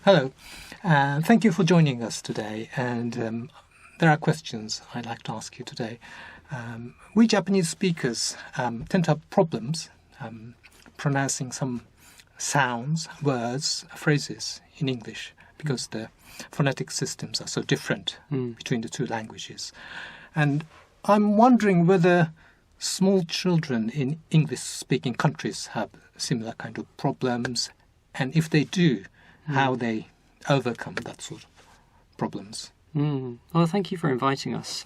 Hello. Thank you for joining us today. And there are questions I'd like to ask you today. We Japanese speakers tend to have problems pronouncing some sounds, words, phrases in English because the phonetic systems are so different between the two languages. And I'm wondering whether small children in English-speaking countries have similar kind of problems, and if they do, how they overcome that sort of problems. Well, thank you for inviting us.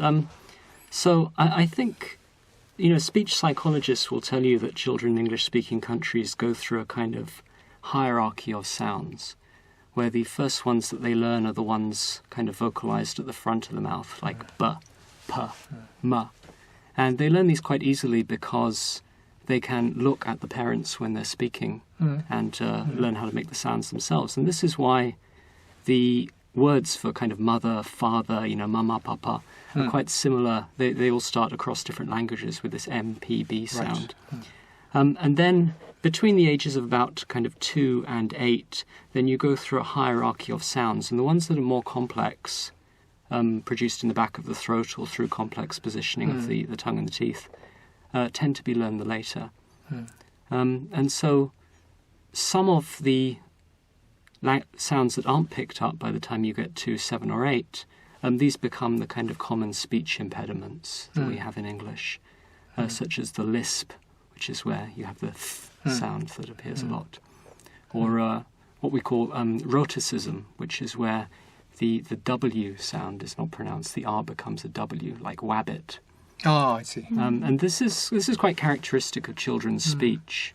So I think, speech psychologists will tell you that children in English-speaking countries go through a kind of hierarchy of sounds, where the first ones that they learn are the ones kind of vocalized at the front of the mouth, like b, p, m. And they learn these quite easily because they can look at the parents when they're speaking and learn how to make the sounds themselves. And this is why the words for kind of mother, father, mama, papa, are quite similar. They all start across different languages with this M, P, B sound. Right. And then between the ages of about kind of 2 and 8, then you go through a hierarchy of sounds. And the ones that are more complex, produced in the back of the throat or through complex positioning of the tongue and the teeth, tend to be learned later. And so some of the sounds that aren't picked up by the time you get to 7 or 8, these become the kind of common speech impediments that we have in English, such as the lisp, which is where you have the th sound that appears a lot, or what we call rhoticism, which is where the W sound is not pronounced, the R becomes a W, like wabbit. Oh, I see. And this is quite characteristic of children's speech.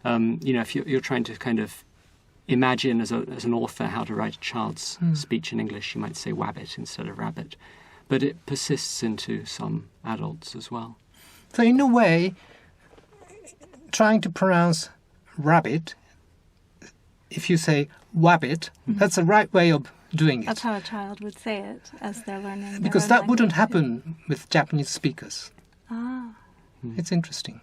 If you're trying to kind of imagine as an author how to write a child's speech in English, you might say wabbit instead of rabbit. But it persists into some adults as well. So in a way, trying to pronounce rabbit, if you say wabbit, that's the right way of doing it. That's how a child would say it as they're learning. Because that wouldn't happen with Japanese speakers. It's interesting.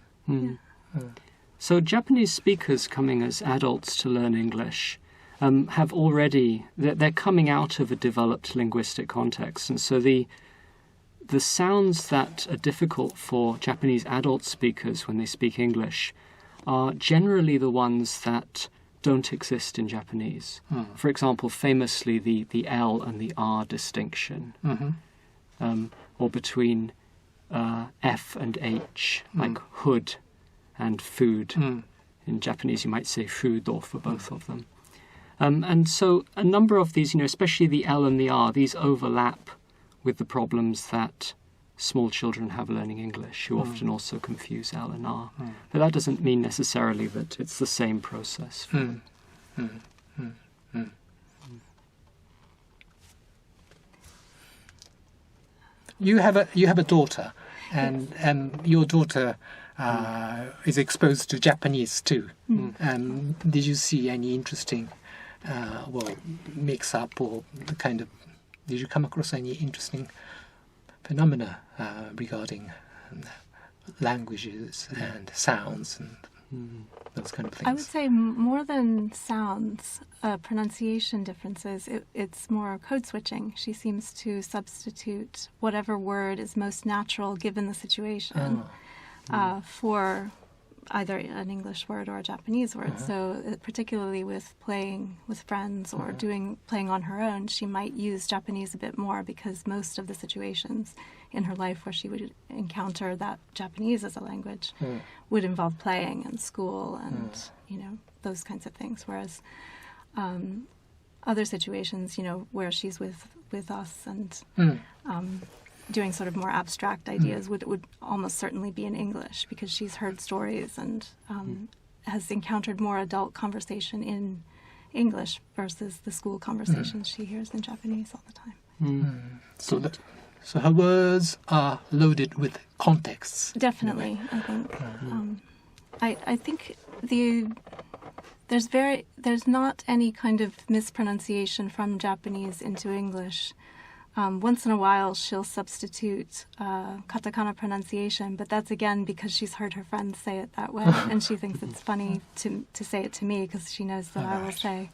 So Japanese speakers coming as adults to learn English have already, they're coming out of a developed linguistic context. And so the sounds that are difficult for Japanese adult speakers when they speak English are generally the ones that don't exist in Japanese. For example, famously the L and the R distinction, or between F and H, like hood and food. In Japanese, you might say fudo for both of them. And so a number of these, especially the L and the R, these overlap with the problems that small children have learning English, who often also confuse L and R. But that doesn't mean necessarily that it's the same process. You have a daughter, and your daughter is exposed to Japanese too. Did you see any interesting mix-up or did you come across any interesting phenomena regarding languages and sounds and those kind of things? I would say more than sounds, pronunciation differences, it's more code switching. She seems to substitute whatever word is most natural given the situation for either an English word or a Japanese word. So particularly with playing with friends or playing on her own, she might use Japanese a bit more because most of the situations in her life where she would encounter that Japanese as a language would involve playing and school and, those kinds of things. Whereas other situations, where she's with us and doing sort of more abstract ideas would almost certainly be in English because she's heard stories and has encountered more adult conversation in English versus the school conversations she hears in Japanese all the time. So her words are loaded with contexts. Definitely, I think. I think there's not any kind of mispronunciation from Japanese into English Once in a while, she'll substitute katakana pronunciation, but that's again because she's heard her friends say it that way, and she thinks it's funny to say it to me because she knows that I will say,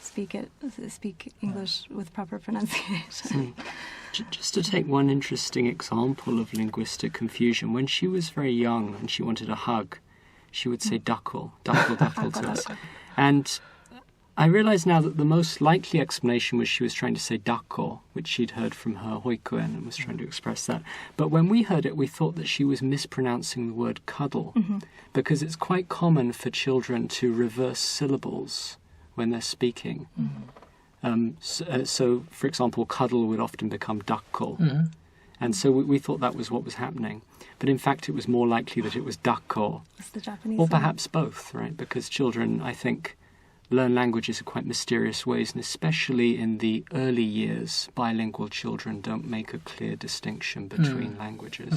speak English with proper pronunciation. Just to take one interesting example of linguistic confusion, when she was very young and she wanted a hug, she would say duckle to us. And I realise now that the most likely explanation was she was trying to say dako, which she'd heard from her hoikuen and was trying to express that. But when we heard it, we thought that she was mispronouncing the word cuddle, because it's quite common for children to reverse syllables when they're speaking. So, for example, cuddle would often become dako. And so we thought that was what was happening. But in fact, it was more likely that it was dako. It's the Japanese or perhaps both, right? Because children, I think, learn languages in quite mysterious ways, and especially in the early years, bilingual children don't make a clear distinction between languages.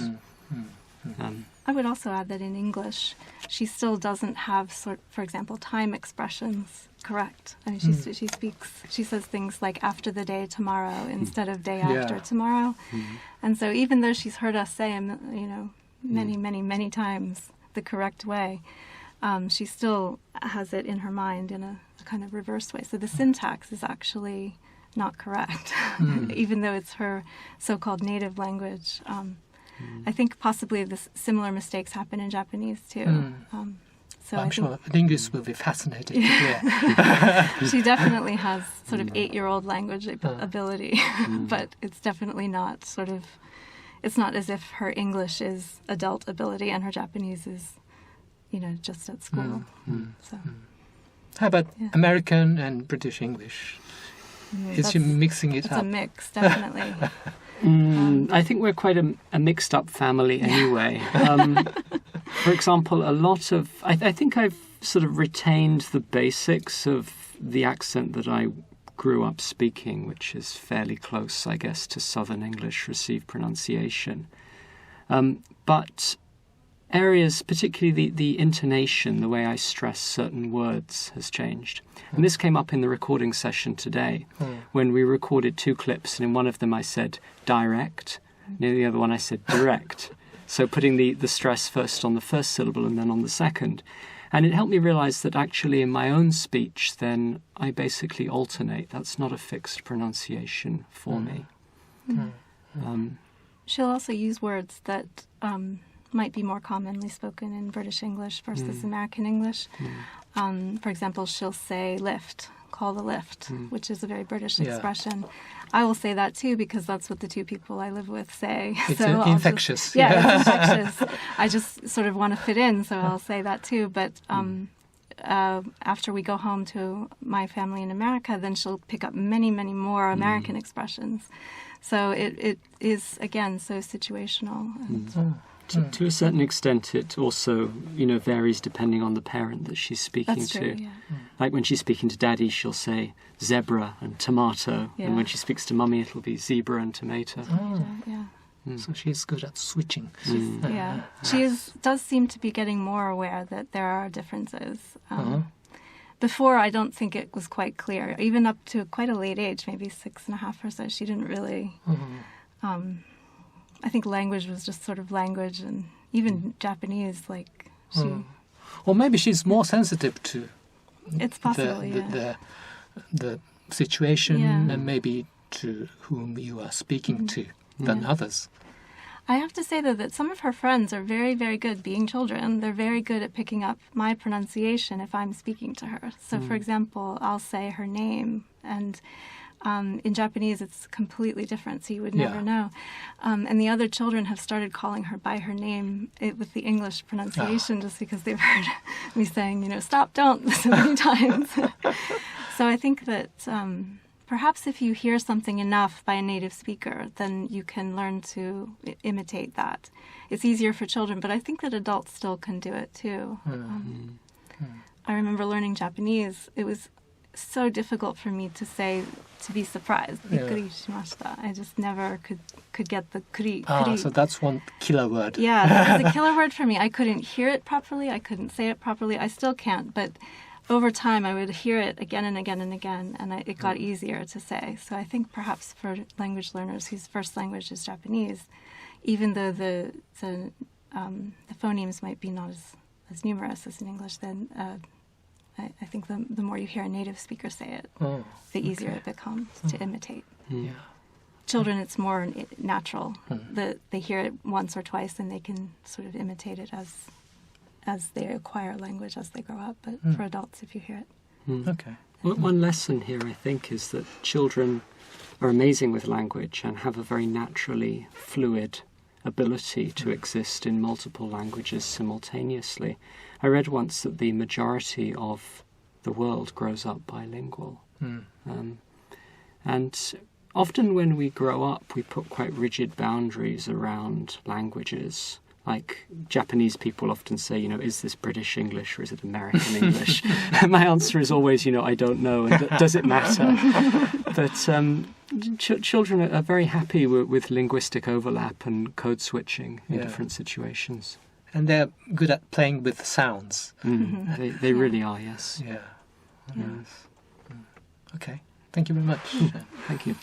I would also add that in English, she still doesn't have, for example, time expressions correct. I mean, she says things like after the day tomorrow instead of day after tomorrow. And so even though she's heard us say, many, many, many times the correct way, she still has it in her mind in a kind of reversed way. So the syntax is actually not correct, even though it's her so-called native language. I think possibly similar mistakes happen in Japanese too. So I'm sure linguists will be fascinated to hear. She definitely has sort of 8-year-old language ability, but it's definitely not it's not as if her English is adult ability and her Japanese is just at school. So, how about American and British English? Is she mixing it up? It's a mix, definitely. I think we're quite a mixed-up family anyway. For example, a lot of... I think I've sort of retained the basics of the accent that I grew up speaking, which is fairly close, I guess, to Southern English received pronunciation. But areas, particularly the intonation, the way I stress certain words has changed. And this came up in the recording session today when we recorded 2 clips, and in one of them I said direct, and in the other one I said direct. So putting the stress first on the first syllable and then on the second. And it helped me realise that actually in my own speech then I basically alternate. That's not a fixed pronunciation for me. She'll also use words that might be more commonly spoken in British English versus American English. For example, she'll say lift, call the lift, which is a very British expression. I will say that too because that's what the 2 people I live with say. It's so infectious. It's infectious. I just sort of want to fit in, so I'll say that too. But after we go home to my family in America, then she'll pick up many, many more American expressions. So it is, again, so situational. To a certain extent, it also, varies depending on the parent that she's speaking That's to. true, yeah. Like when she's speaking to daddy, she'll say zebra and tomato. Yeah. And when she speaks to mummy, it'll be zebra and tomato. So she's good at switching. She does seem to be getting more aware that there are differences. Before, I don't think it was quite clear. Even up to quite a late age, maybe 6.5 or so, she didn't really... I think language was just sort of language, and even Japanese, like she... Or maybe she's more sensitive to it's possible, the situation and maybe to whom you are speaking to than others. I have to say, though, that some of her friends are very, very good being children. They're very good at picking up my pronunciation if I'm speaking to her. So, for example, I'll say her name, and... in Japanese, it's completely different, so you would never know. And the other children have started calling her by her name with the English pronunciation just because they've heard me saying, stop, don't, so many times. So I think that perhaps if you hear something enough by a native speaker, then you can learn to imitate that. It's easier for children, but I think that adults still can do it too. I remember learning Japanese. It was so difficult for me to be surprised. Bikkuri shimashita. I just never could get the kuri. So that's one killer word. Yeah, that was a killer word for me. I couldn't hear it properly. I couldn't say it properly. I still can't, but over time, I would hear it again and again and again, and it got easier to say. So I think perhaps for language learners whose first language is Japanese, even though the phonemes might be not as numerous as in English, then I think the more you hear a native speaker say it, the easier it becomes to imitate. Yeah. Children, it's more natural that they hear it once or twice and they can sort of imitate it as they acquire language as they grow up. But for adults, if you hear it. Okay. One lesson here, I think, is that children are amazing with language and have a very naturally fluid ability to exist in multiple languages simultaneously. I read once that the majority of the world grows up bilingual. And often when we grow up, we put quite rigid boundaries around languages. Like Japanese people often say, is this British English or is it American English? My answer is always, I don't know, and does it matter? But children are very happy with linguistic overlap and code switching in different situations. And they're good at playing with sounds. They really are, yes. Yeah. Yes. Okay. Thank you very much. Thank you.